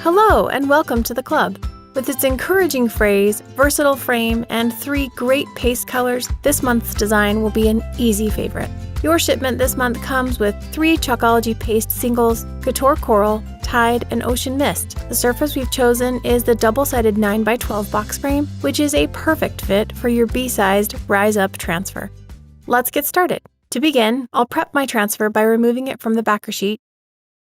Hello and welcome to the club. With its encouraging phrase, versatile frame, and 3 great paste colors, this month's design will be an easy favorite. Your shipment this month comes with 3 Chalkology paste singles, Couture Coral, Tide, and Ocean Mist. The surface we've chosen is the double-sided 9x12 box frame, which is a perfect fit for your B-sized Rise Up transfer. Let's get started. To begin, I'll prep my transfer by removing it from the backer sheet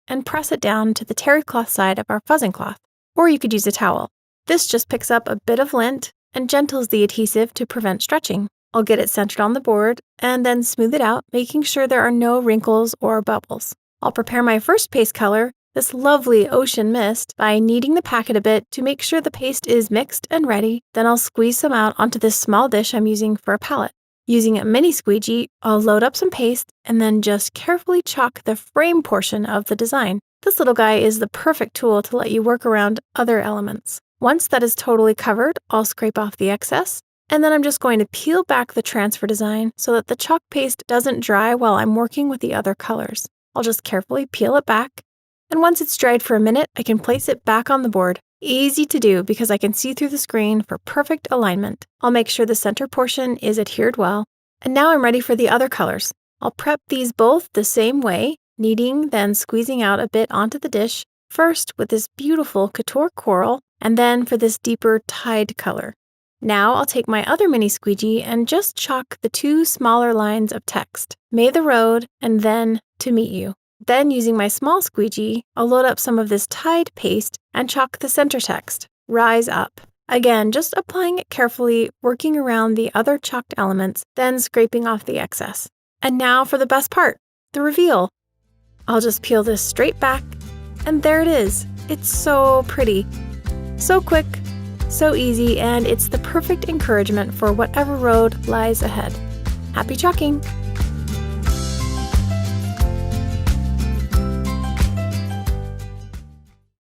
and press it down to the terry cloth side of our fuzzing cloth, or you could use a towel. This just picks up a bit of lint and gentles the adhesive to prevent stretching. I'll get it centered on the board and then smooth it out, making sure there are no wrinkles or bubbles. I'll prepare my first paste color, this lovely Ocean Mist, by kneading the packet a bit to make sure the paste is mixed and ready. Then I'll squeeze some out onto this small dish I'm using for a palette. Using a mini squeegee, I'll load up some paste and then just carefully chalk the frame portion of the design. This little guy is the perfect tool to let you work around other elements. Once that is totally covered, I'll scrape off the excess, and then I'm just going to peel back the transfer design so that the chalk paste doesn't dry while I'm working with the other colors. I'll just carefully peel it back, and once it's dried for a minute, I can place it back on the board. Easy to do because I can see through the screen for perfect alignment. I'll make sure the center portion is adhered well, and now I'm ready for the other colors. I'll prep these both the same way, kneading, then squeezing out a bit onto the dish, first with this beautiful Couture Coral, and then for this deeper Tide color. Now I'll take my other mini squeegee and just chalk the 2 smaller lines of text, May the Road, and then To Meet You. Then using my small squeegee, I'll load up some of this Tide paste and chalk the center text, Rise Up. Again, just applying it carefully, working around the other chalked elements, then scraping off the excess. And now for the best part, the reveal. I'll just peel this straight back, and there it is. It's so pretty. So quick, so easy, and it's the perfect encouragement for whatever road lies ahead. Happy chalking!